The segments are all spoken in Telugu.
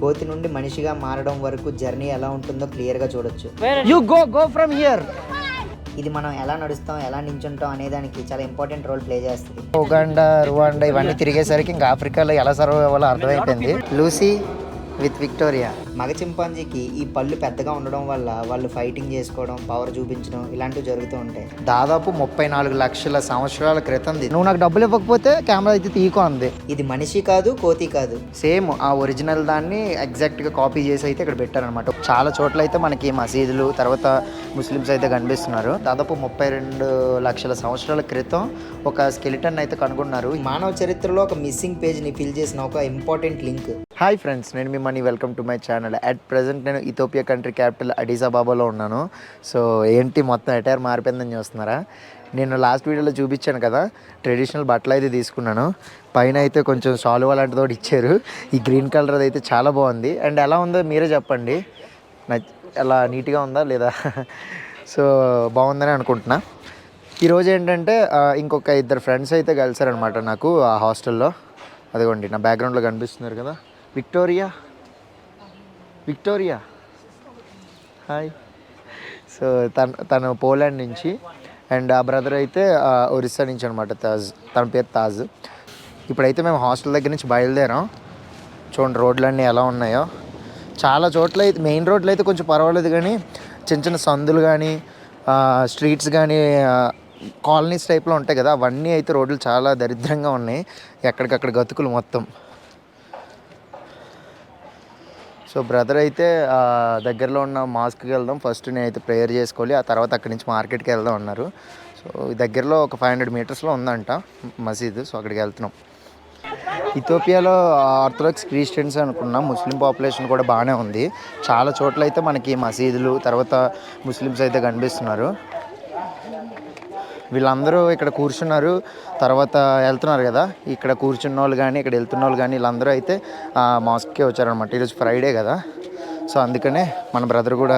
కోతి నుండి మనిషిగా మారడం వరకు జర్నీ ఎలా ఉంటుందో క్లియర్గా చూడొచ్చు. You go from here. ఇది మనం ఎలా నడుస్తాం, ఎలా నించుంటాం అనే దానికి చాలా ఇంపార్టెంట్ రోల్ ప్లే చేస్తుంది. ఉగాండా, రువాండా ఇవన్నీ తిరిగేసరికి ఇంకా ఆఫ్రికాలో ఎలా సర్వైవ్ అవ్వాలో అర్థమైపోయింది. Lucy with Victoria. మగ చింపాంజీకి ఈ పళ్ళు పెద్దగా ఉండడం వల్ల వాళ్ళు ఫైటింగ్ చేసుకోవడం, పవర్ చూపించడం ఇలాంటివి జరుగుతూ ఉంటాయి. దాదాపు 34 లక్షల సంవత్సరాల క్రితం. నువ్వు నాకు డబ్బులు ఇవ్వకపోతే కెమెరా అయితే తీకో అంది. ఇది మనిషి కాదు, కోతి కాదు, సేమ్ ఆ ఒరిజినల్ దాన్ని ఎగ్జాక్ట్గా కాపీ చేసి అయితే ఇక్కడ పెట్టారనమాట. చాలా చోట్ల అయితే మనకి మసీదులు, తర్వాత ముస్లిమ్స్ అయితే కనిపిస్తున్నారు. దాదాపు 32 లక్షల సంవత్సరాల క్రితం ఒక స్కెలిటన్ అయితే కనుగొన్నారు. మానవ చరిత్రలో ఒక మిస్సింగ్ పేజ్ని ఫిల్ చేసిన ఒక ఇంపార్టెంట్ లింక్. హాయ్ ఫ్రెండ్స్, నేను మీ Mani. Welcome to my channel. At present నేను ఇథియోపియా కంట్రీ క్యాపిటల్ అడిస్ అబాబాలో ఉన్నాను. సో ఏంటి మొత్తం ఎటైర్ మారిపోయిందని చూస్తున్నారా? నేను లాస్ట్ వీడియోలో చూపించాను కదా, ట్రెడిషనల్ బట్టలు అయితే తీసుకున్నాను. పైన అయితే కొంచెం సాల్వ్ లాంటిది ఒకటి ఇచ్చారు. ఈ గ్రీన్ కలర్ అయితే చాలా బాగుంది. అండ్ ఎలా ఉందో మీరే చెప్పండి, ఎలా నీట్గా ఉందా లేదా? సో బాగుందని అనుకుంటున్నా. ఈరోజు ఏంటంటే ఇంకొక 2 ఫ్రెండ్స్ అయితే కలిసారనమాట నాకు ఆ హాస్టల్లో. అదిగోండి నా బ్యాక్గ్రౌండ్లో కనిపిస్తున్నారు కదా, విక్టోరియా హాయ్. సో తను పోలాండ్ నుంచి, అండ్ ఆ బ్రదర్ అయితే ఒరిస్సా నుంచి అనమాట, తన పేరు తాజ్. ఇప్పుడైతే మేము హాస్టల్ దగ్గర నుంచి బయలుదేరాం. చూడండి రోడ్లన్నీ ఎలా ఉన్నాయో. చాలా చోట్ల అయితే మెయిన్ రోడ్లు అయితే కొంచెం పర్వాలేదు, కానీ చిన్న చిన్న సందులు కానీ స్ట్రీట్స్ కానీ కాలనీస్ టైప్లో ఉంటాయి కదా, అవన్నీ అయితే రోడ్లు చాలా దరిద్రంగా ఉన్నాయి. ఎక్కడికక్కడ గతుకులు మొత్తం. సో బ్రదర్ అయితే దగ్గరలో ఉన్న మాస్క్కి వెళ్దాం, ఫస్ట్ నేనైతే ప్రేయర్ చేసుకోవాలి, ఆ తర్వాత అక్కడి నుంచి మార్కెట్కి వెళ్దాం అన్నారు. సో దగ్గరలో ఒక 500 మీటర్స్లో ఉందంట మసీదు. సో అక్కడికి వెళ్తున్నాం. ఇథియోపియాలో ఆర్థడాక్స్ క్రిస్టియన్స్ అనుకున్నాం, ముస్లిం పాపులేషన్ కూడా బాగానే ఉంది. చాలా చోట్ల అయితే మనకి మసీదులు, తర్వాత ముస్లిమ్స్ అయితే కనిపిస్తున్నారు. వీళ్ళందరూ ఇక్కడ కూర్చున్నారు, తర్వాత వెళ్తున్నారు కదా. ఇక్కడ కూర్చున్న వాళ్ళు కానీ ఇక్కడ వెళ్తున్న వాళ్ళు కానీ వీళ్ళందరూ అయితే మాస్క్కే వచ్చారనమాట. ఈరోజు ఫ్రైడే కదా, సో అందుకనే మన బ్రదర్ కూడా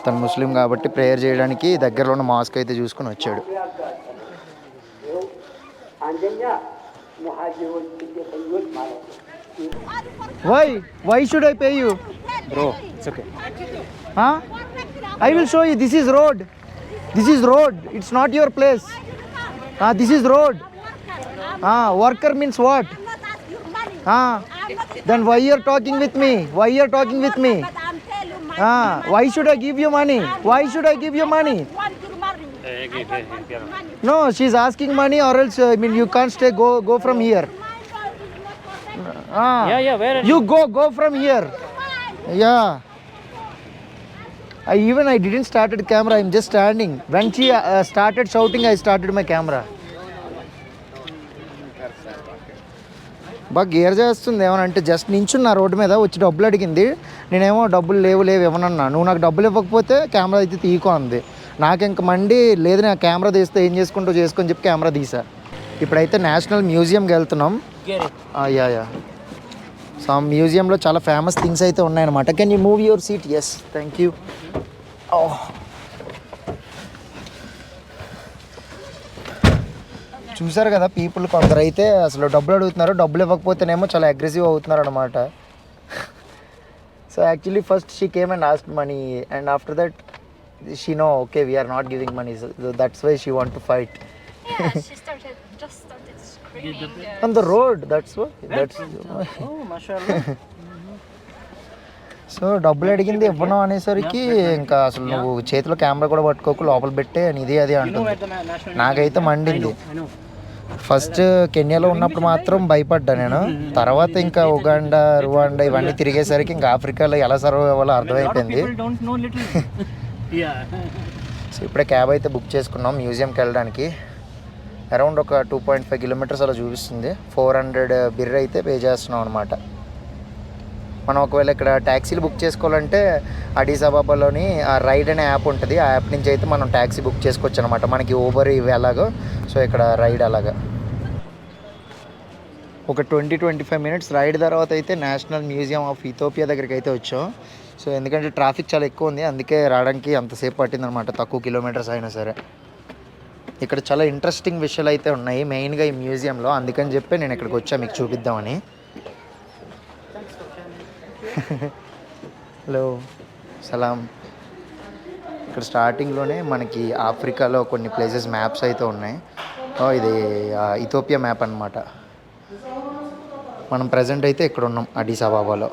తను ముస్లిం కాబట్టి ప్రేయర్ చేయడానికి దగ్గరలో ఉన్న మాస్క్ అయితే చూసుకొని వచ్చాడు. Why should I pay you bro? It's okay. I will show you. This is road. This is road. It's not your place. This is road. Worker means what? Then why you're talking with me? Why should I give you money? No, she's asking money, or else you can't stay. Go from here. Where are you? Go from here. Yeah. I didn't start the camera. I'm just standing. When she started shouting, I started my camera. బాగా గేర్ చేస్తుంది. ఏమనంటే జస్ట్ నించున్న రోడ్డు మీద వచ్చి డబ్బులు అడిగింది. నేనేమో డబ్బులు లేవు ఏమన్నా, నువ్వు నాకు డబ్బులు ఇవ్వకపోతే కెమెరా అయితే తీకో అంది. నాకు ఇంక మండి లేదు, నేను కెమెరా తీస్తే ఏం చేసుకొని చెప్పి కెమెరా తీసా. ఇప్పుడైతే నేషనల్ మ్యూజియంకి వెళ్తున్నాం. యా సో ఆ మ్యూజియంలో చాలా ఫేమస్ థింగ్స్ అయితే ఉన్నాయన్నమాట. Can you move your seat? Yes, thank you. చూసారు కదా, పీపుల్ కొందరు అయితే అసలు డబ్బులు అడుగుతున్నారు, డబ్బులు ఇవ్వకపోతేనేమో చాలా అగ్రెసివ్ అవుతున్నారు అనమాట. So actually first she came and asked money, and after that she no okay we are not giving money, so that's why she want to fight. Just started screaming. On the road, that's what. Oh, mashallah. So డబ్బులు అడిగింది ఇవ్వను అనేసరికి ఇంకా అసలు నువ్వు చేతిలో కెమెరా కూడా పట్టుకోకు, లోపల పెట్టే నీది అది అంటుంది. నాకైతే మండింది. ఫస్ట్ కెన్యాలో ఉన్నప్పుడు మాత్రం భయపడ్డా నేను, తర్వాత ఇంకా ఉగాండా, రువాండా ఇవన్నీ తిరిగేసరికి ఇంకా ఆఫ్రికాలో ఎలా సర్వైవ్ అవ్వాలో అర్థమైపోయింది. సో ఇప్పుడే క్యాబ్ అయితే బుక్ చేసుకున్నాం మ్యూజియంకి వెళ్ళడానికి. అరౌండ్ ఒక 2.5 కిలోమీటర్స్ అలా చూపిస్తుంది. 400 బిర్ అయితే పే చేస్తున్నాం అనమాట. మనం ఒకవేళ ఇక్కడ ట్యాక్సీలు బుక్ చేసుకోవాలంటే అడిస్ అబాబాలోని రైడ్ అనే యాప్ ఉంటుంది. ఆ యాప్ నుంచి అయితే మనం ట్యాక్సీ బుక్ చేసుకోవచ్చు అనమాట. మనకి ఊబర్ ఇవి ఎలాగో, సో ఇక్కడ రైడ్ అలాగా ఒక 20-25 మినిట్స్ రైడ్ తర్వాత అయితే నేషనల్ మ్యూజియం ఆఫ్ ఇథియోపియా దగ్గరికి అయితే వచ్చాం. సో ఎందుకంటే ట్రాఫిక్ చాలా ఎక్కువ ఉంది, అందుకే రావడానికి అంతసేపు పట్టిందనమాట, తక్కువ కిలోమీటర్స్ అయినా సరే. ఇక్కడ చాలా ఇంట్రెస్టింగ్ విషయాలు అయితే ఉన్నాయి మెయిన్గా ఈ మ్యూజియంలో, అందుకని చెప్పి నేను ఇక్కడికి వచ్చా మీకు చూపిద్దామని. హలో, సలాం. ఇక్కడ స్టార్టింగ్లోనే మనకి ఆఫ్రికాలో కొన్ని ప్లేసెస్ మ్యాప్స్ అయితే ఉన్నాయి. ఇది ఇథోపియా మ్యాప్ అనమాట. మనం ప్రజెంట్ అయితే ఇక్కడ ఉన్నాం అడిస్ అబాబాలో.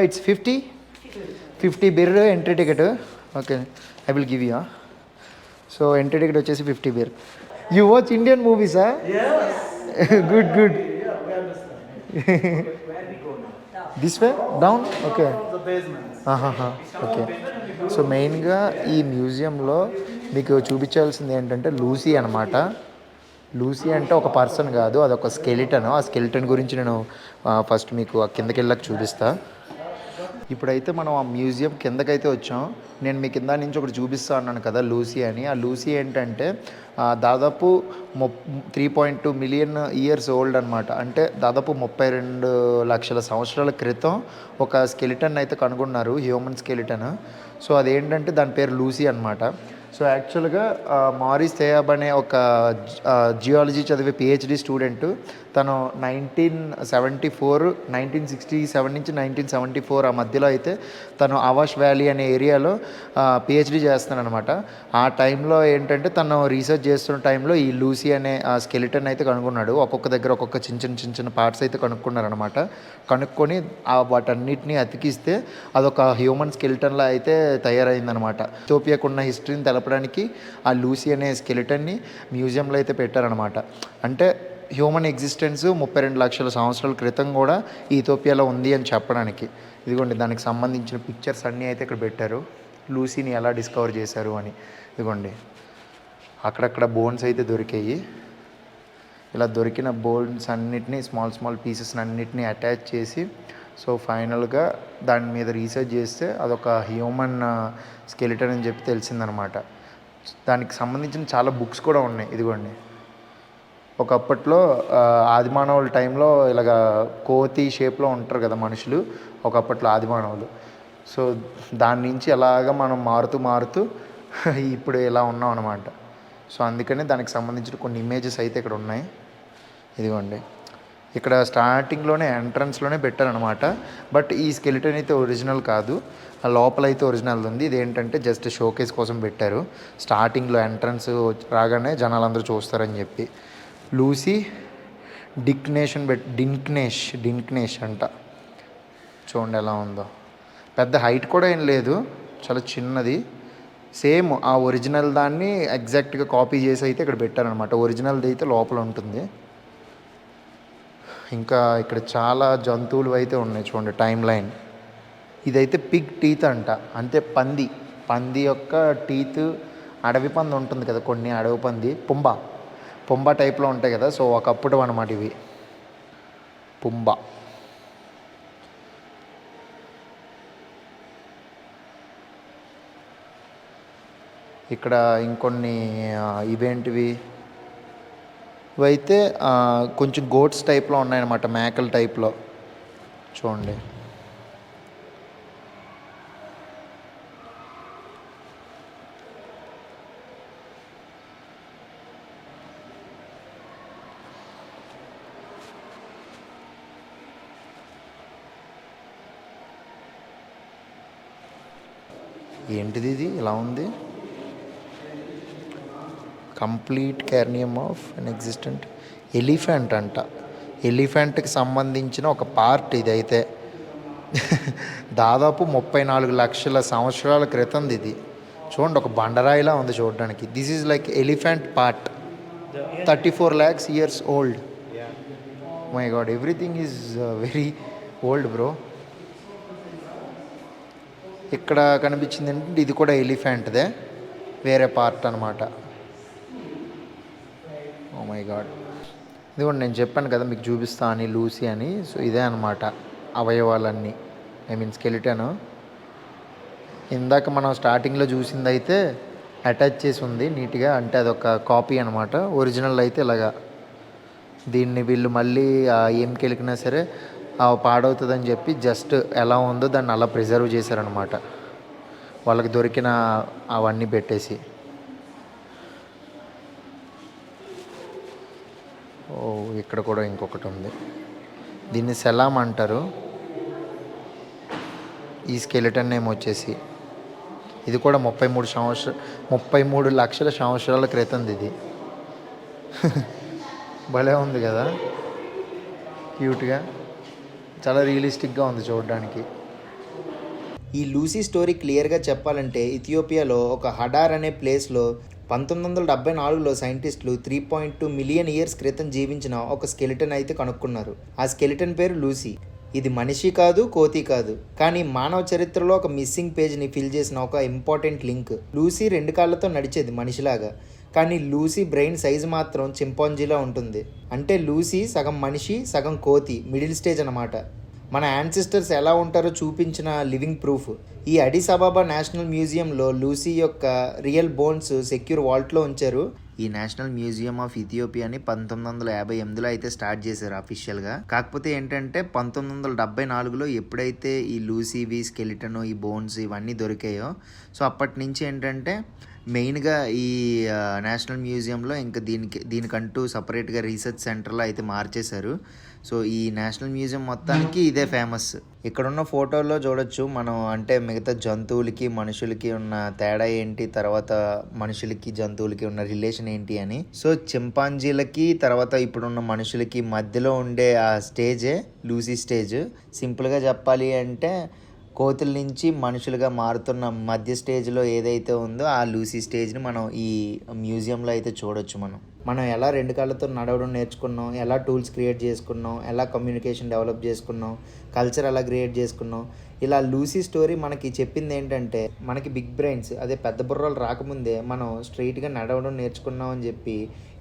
It's 50 birr entry ticket. Okay, I will give you. So entry ticket వచ్చేసి 50 బిర్. యూ వాచ్ ఇండియన్ మూవీసా? Good good. This way down. Okay okay. So మెయిన్గా ఈ మ్యూజియంలో మీకు చూపించాల్సింది ఏంటంటే లూసీ అనమాట. లూసీ అంటే ఒక పర్సన్ కాదు, అదొక స్కెలిటన్. ఆ స్కెలిటన్ గురించి నేను ఫస్ట్ మీకు ఆ కిందకి వెళ్ళాక చూపిస్తా. ఇప్పుడైతే మనం ఆ మ్యూజియం కిందకైతే వచ్చాం. నేను మీ కింద నుంచి ఒకటి చూపిస్తా అన్నాను కదా, లూసీ అని. ఆ లూసీ ఏంటంటే దాదాపు 3.2 మిలియన్ ఇయర్స్ ఓల్డ్ అనమాట. అంటే దాదాపు 32 లక్షల సంవత్సరాల క్రితం ఒక స్కెలిటన్ అయితే కనుగొన్నారు, హ్యూమన్ స్కెలిటన్. సో అదేంటంటే దాని పేరు లూసీ అనమాట. సో యాక్చువల్గా మారిస్ థేయాబ్ అనే ఒక జియాలజీ చదివే పిహెచ్డి స్టూడెంట్, తను 1967 నుంచి 1974 ఆ మధ్యలో అయితే తను అవాష్ వ్యాలీ అనే ఏరియాలో పిహెచ్డి చేస్తానన్నమాట. ఆ టైంలో ఏంటంటే తను రీసెర్చ్ చేస్తున్న టైంలో ఈ లూసీ అనే స్కెలిటన్ అయితే కనుగొన్నాడు. ఒక్కొక్క దగ్గర ఒక్కొక్క చిన్న పార్ట్స్ అయితే కనుక్కున్నారనమాట. కనుక్కొని వాటన్నిటిని అతికిస్తే అదొక హ్యూమన్ స్కెలిటన్లా అయితే తయారైందనమాట. ఇథోపియాకు ఉన్న హిస్టరీని తెలపడానికి ఆ లూసీ అనే స్కెలిటన్ని మ్యూజియంలో అయితే పెట్టారనమాట. అంటే హ్యూమన్ ఎగ్జిస్టెన్స్ 32 లక్షల సంవత్సరాల క్రితం కూడా ఈ ఇథోపియాలో ఉంది అని చెప్పడానికి. ఇదిగోండి దానికి సంబంధించిన పిక్చర్స్ అన్నీ అయితే ఇక్కడ పెట్టారు, లూసీని ఎలా డిస్కవర్ చేశారు అని. ఇదిగోండి అక్కడక్కడ బోన్స్ అయితే దొరికాయి. ఇలా దొరికిన బోన్స్ అన్నిటినీ స్మాల్ పీసెస్ అన్నిటినీ అటాచ్ చేసి సో ఫైనల్గా దాని మీద రీసెర్చ్ చేస్తే అదొక హ్యూమన్ స్కెలిటన్ అని చెప్పి తెలిసిందనమాట. దానికి సంబంధించిన చాలా బుక్స్ కూడా ఉన్నాయి. ఇదిగోండి ఒకప్పట్లో ఆదిమానవుల టైంలో ఇలాగ కోతి షేప్లో ఉంటారు కదా మనుషులు, ఒకప్పట్లో ఆదిమానవులు. సో దాని నుంచి ఎలాగ మనం మారుతూ ఇప్పుడు ఇలా ఉన్నాం అనమాట. సో అందుకని దానికి సంబంధించిన కొన్ని ఇమేజెస్ అయితే ఇక్కడ ఉన్నాయి. ఇదిగోండి ఇక్కడ స్టార్టింగ్లోనే ఎంట్రన్స్లోనే పెట్టారనమాట. బట్ ఈ స్కెలిటన్ అయితే ఒరిజినల్ కాదు, ఆ లోపల అయితే ఒరిజినల్ ఉంది. ఇదేంటంటే జస్ట్ షోకేస్ కోసం పెట్టారు. స్టార్టింగ్లో ఎంట్రన్స్ రాగానే జనాలందరూ చూస్తారని చెప్పి. లూసీ డింక్నేష్ అంట. చూడండి ఎలా ఉందో. పెద్ద హైట్ కూడా ఏం లేదు, చాలా చిన్నది. సేమ్ ఆ ఒరిజినల్ దాన్ని ఎగ్జాక్ట్గా కాపీ చేసి అయితే ఇక్కడ పెట్టారనమాట. ఒరిజినల్ది అయితే లోపల ఉంటుంది. ఇంకా ఇక్కడ చాలా జంతువులు అయితే ఉన్నాయి చూడండి. టైం లైన్ ఇదైతే పిగ్ టీత్ అంట. అంటే పంది యొక్క టీత్. అడవి పంది ఉంటుంది కదా, కొన్ని అడవి పంది పుంబా టైప్లో ఉంటాయి కదా. సో ఒకప్పుడు అనమాట ఇవి పుంబా. ఇక్కడ ఇంకొన్ని ఇవేంటివి, ఇవైతే కొంచెం గోట్స్ టైప్లో ఉన్నాయన్నమాట, మేకల టైప్లో. చూడండి ఏంటిది ఇది ఇలా ఉంది. Complete cranium of an existent elephant అంట. ఎలిఫెంట్కి సంబంధించిన ఒక పార్ట్ ఇదైతే. దాదాపు 34 లక్షల సంవత్సరాల క్రితం ఇది. చూడండి ఒక బండరాయిలా ఉంది చూడడానికి. This is like elephant part. 34 lakhs years old. My god, everything is very old bro. ఇక్కడ కనిపించింది ఏంటంటే ఇది కూడా ఎలిఫెంట్దే, వేరే పార్ట్ అనమాట. Oh my god. ఇదిగోండి నేను చెప్పాను కదా మీకు చూపిస్తా అని లూసీ అని. సో ఇదే అనమాట అవయవాలన్నీ, ఐ మీన్ స్కెలిటను. ఇందాక మనం స్టార్టింగ్లో చూసింది అయితే అటాచ్ చేసి ఉంది నీట్గా, అంటే అదొక కాపీ అనమాట. ఒరిజినల్ అయితే ఇలాగా దీన్ని వీళ్ళు మళ్ళీ ఏం కెలికినా సరే పాడవుతుందని చెప్పి జస్ట్ ఎలా ఉందో దాన్ని అలా ప్రిజర్వ్ చేశారనమాట, వాళ్ళకి దొరికిన అవన్నీ పెట్టేసి. ఓ ఇక్కడ కూడా ఇంకొకటి ఉంది. దీన్ని సెలామ్ అంటారు. ఈ స్కెలిటన్ నేమ్ వచ్చేసి ఇది కూడా 33 లక్షల సంవత్సరాల క్రితంది ఇది. భలే ఉంది కదా, క్యూట్గా, చాలా రియలిస్టిక్గా ఉంది చూడడానికి. ఈ లూసీ స్టోరీ క్లియర్గా చెప్పాలంటే ఇథియోపియాలో ఒక హడార్ అనే ప్లేస్లో 1974లో సైంటిస్టులు 3.2 మిలియన్ ఇయర్స్ క్రితం జీవించిన ఒక స్కెలిటన్ అయితే కనుక్కున్నారు. ఆ స్కెలిటన్ పేరు లూసీ. ఇది మనిషి కాదు, కోతి కాదు, కానీ మానవ చరిత్రలో ఒక మిస్సింగ్ పేజ్ని ఫిల్ చేసిన ఒక ఇంపార్టెంట్ లింక్. లూసీ 2 కాళ్ళతో నడిచేది మనిషిలాగా, కానీ లూసీ బ్రెయిన్ సైజు మాత్రం చింపాంజీలా ఉంటుంది. అంటే లూసీ సగం మనిషి సగం కోతి, మిడిల్ స్టేజ్ అన్నమాట. మన యాన్సిస్టర్స్ ఎలా ఉంటారో చూపించిన లివింగ్ ప్రూఫ్. ఈ అడిస్ అబాబా నేషనల్ మ్యూజియంలో లూసీ యొక్క రియల్ బోన్స్ సెక్యూర్ వాల్ట్లో ఉంచారు. ఈ నేషనల్ మ్యూజియం ఆఫ్ ఇథియోపియాని 1958లో అయితే స్టార్ట్ చేశారు అఫీషియల్గా. కాకపోతే ఏంటంటే 1974లో ఎప్పుడైతే ఈ లూసీవి, స్కెలిటన్, ఈ బోన్స్ ఇవన్నీ దొరికాయో, సో అప్పటి నుంచి ఏంటంటే మెయిన్గా ఈ నేషనల్ మ్యూజియంలో ఇంకా దీనికంటూ సపరేట్గా రీసెర్చ్ సెంటర్లో అయితే మార్చేశారు. సో ఈ నేషనల్ మ్యూజియం మొత్తానికి ఇదే ఫేమస్. ఇక్కడున్న ఫోటోల్లో చూడొచ్చు మనం, అంటే మిగతా జంతువులకి మనుషులకి ఉన్న తేడా ఏంటి, తర్వాత మనుషులకి జంతువులకి ఉన్న రిలేషన్ ఏంటి అని. సో చింపాంజీలకి తర్వాత ఇప్పుడున్న మనుషులకి మధ్యలో ఉండే ఆ స్టేజే లూసీ స్టేజ్. సింపుల్గా చెప్పాలి అంటే కోతుల నుంచి మనుషులుగా మారుతున్న మధ్య స్టేజ్లో ఏదైతే ఉందో ఆ లూసీ స్టేజ్ని మనం ఈ మ్యూజియంలో అయితే చూడొచ్చు. మనం ఎలా 2 కాళ్ళతో నడవడం నేర్చుకున్నాం, ఎలా టూల్స్ క్రియేట్ చేసుకున్నాం, ఎలా కమ్యూనికేషన్ డెవలప్ చేసుకున్నాం, కల్చర్ ఎలా క్రియేట్ చేసుకున్నాం, ఇలా లూసీ స్టోరీ మనకి చెప్పింది ఏంటంటే మనకి బిగ్ బ్రెయిన్స్, అదే పెద్ద బుర్రలు రాకముందే మనం స్ట్రైట్గా నడవడం నేర్చుకున్నాం అని చెప్పి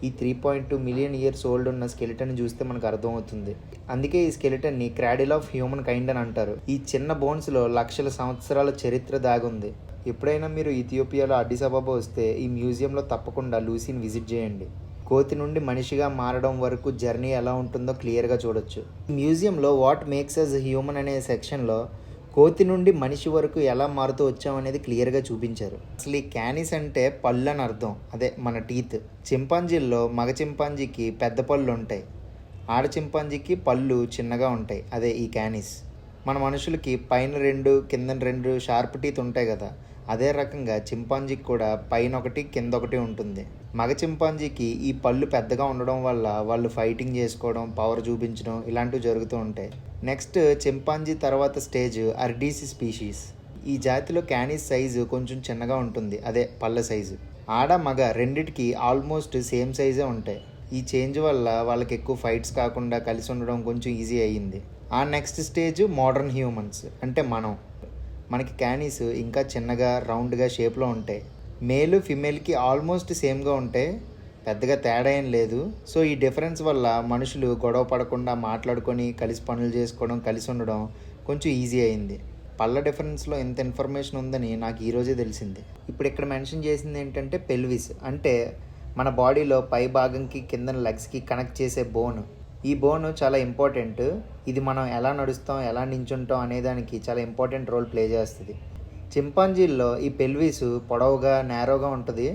ఈ 3.2 మిలియన్ ఇయర్స్ ఓల్డ్ ఉన్న స్కెలిటన్ చూస్తే మనకు అర్థమవుతుంది. అందుకే ఈ స్కెలిటన్ని క్రాడిల్ ఆఫ్ హ్యూమన్ కైండ్ అని అంటారు. ఈ చిన్న బోన్స్లో లక్షల సంవత్సరాల చరిత్ర దాగుంది. ఎప్పుడైనా మీరు ఇథియోపియాలో అడిస్ అబాబా వస్తే ఈ మ్యూజియంలో తప్పకుండా లూసీని విజిట్ చేయండి. కోతి నుండి మనిషిగా మారడం వరకు జర్నీ ఎలా ఉంటుందో క్లియర్గా చూడొచ్చు. ఈ మ్యూజియంలో వాట్ మేక్స్ అస్ హ్యూమన్ అనే సెక్షన్లో కోతి నుండి మనిషి వరకు ఎలా మారుతూ వచ్చామనేది క్లియర్గా చూపించారు. అసలు ఈ క్యానిస్ అంటే పళ్ళు అని అర్థం, అదే మన టీత్. చింపాంజీల్లో మగ చింపాంజీకి పెద్ద పళ్ళు ఉంటాయి, ఆడ చింపాంజీకి పళ్ళు చిన్నగా ఉంటాయి, అదే ఈ క్యానిస్. మన మనుషులకి పైన 2 కింద 2 షార్ప్ టీత్ ఉంటాయి కదా, అదే రకంగా చింపాంజీకి కూడా పైన ఒకటి కింద ఒకటి ఉంటుంది. మగ చింపాంజీకి ఈ పళ్ళు పెద్దగా ఉండడం వల్ల వాళ్ళు ఫైటింగ్ చేసుకోవడం, పవర్ చూపించడం ఇలాంటివి జరుగుతూ ఉంటాయి. నెక్స్ట్ చింపాంజీ తర్వాత స్టేజ్ అర్డీసి స్పీషీస్. ఈ జాతిలో క్యానిస్ సైజు కొంచెం చిన్నగా ఉంటుంది, అదే పళ్ళ సైజు. ఆడ మగ రెండిటికి ఆల్మోస్ట్ సేమ్ సైజే ఉంటాయి. ఈ చేంజ్ వల్ల వాళ్ళకి ఎక్కువ ఫైట్స్ కాకుండా కలిసి ఉండడం కొంచెం ఈజీ అయ్యింది. ఆ నెక్స్ట్ స్టేజ్ మోడర్న్ హ్యూమన్స్, అంటే మనకి క్యానీస్ ఇంకా చిన్నగా రౌండ్గా షేప్లో ఉంటాయి. మేలు ఫిమేల్కి ఆల్మోస్ట్ సేమ్గా ఉంటాయి, పెద్దగా తేడా ఏం లేదు. సో ఈ డిఫరెన్స్ వల్ల మనుషులు గొడవ పడకుండా మాట్లాడుకొని కలిసి పనులు చేసుకోవడం, కలిసి ఉండడం కొంచెం ఈజీ అయింది. పళ్ళ డిఫరెన్స్లో ఎంత ఇన్ఫర్మేషన్ ఉందని నాకు ఈరోజే తెలిసింది. ఇప్పుడు ఇక్కడ మెన్షన్ చేసింది ఏంటంటే పెల్విస్, అంటే మన బాడీలో పై భాగంకి కింద లెగ్స్కి కనెక్ట్ చేసే బోన్. ఈ బోన్ చాలా ఇంపార్టెంట్. ఇది మనం ఎలా నడుస్తాం, ఎలా నించుంటాం అనేదానికి చాలా ఇంపార్టెంట్ రోల్ ప్లే చేస్తుంది. చింపాంజీల్లో ఈ పెల్విస్ పొడవుగా నేరోగా ఉంటుంది.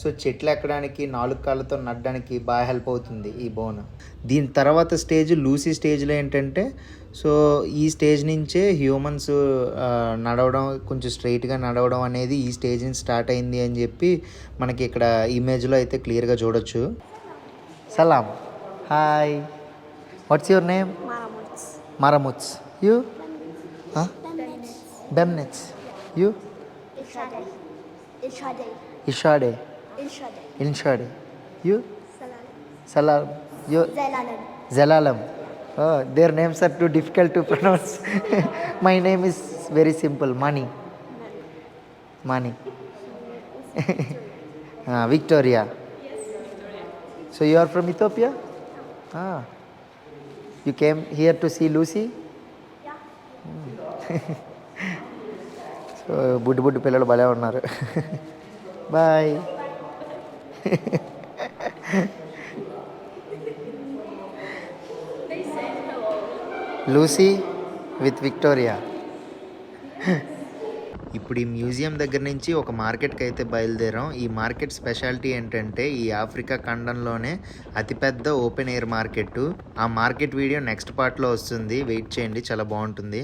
సో చెట్లు ఎక్కడానికి, 4 కాళ్ళతో నడడానికి బాగా హెల్ప్ అవుతుంది ఈ బోన్. దీని తర్వాత స్టేజ్ లూసీ స్టేజ్లో ఏంటంటే, సో ఈ స్టేజ్ నుంచే హ్యూమన్స్ నడవడం, కొంచెం స్ట్రైట్గా నడవడం అనేది ఈ స్టేజ్ నుంచి స్టార్ట్ అయింది అని చెప్పి మనకి ఇక్కడ ఇమేజ్లో అయితే క్లియర్గా చూడొచ్చు. సలాం, hi, what's your name? Maramuts. You? Huh? Bemnitz. You? Ishade. Inshade. You? Salam. You? Zelalam. Oh, their names are too difficult to pronounce. My name is very simple. Mani. Victoria. So you are from Ethiopia? You came here to see Lucy? Yeah. So బుడ్డి పిల్లలు భలే ఉన్నారు. బాయ్. Lucy with Victoria. ఇప్పుడు ఈ మ్యూజియం దగ్గర నుంచి ఒక మార్కెట్కి అయితే బయలుదేరాం. ఈ మార్కెట్ స్పెషాలిటీ ఏంటంటే ఈ ఆఫ్రికా ఖండంలోనే అతిపెద్ద ఓపెన్ ఎయిర్ మార్కెట్. ఆ మార్కెట్ వీడియో నెక్స్ట్ పార్ట్లో వస్తుంది, వెయిట్ చేయండి, చాలా బాగుంటుంది.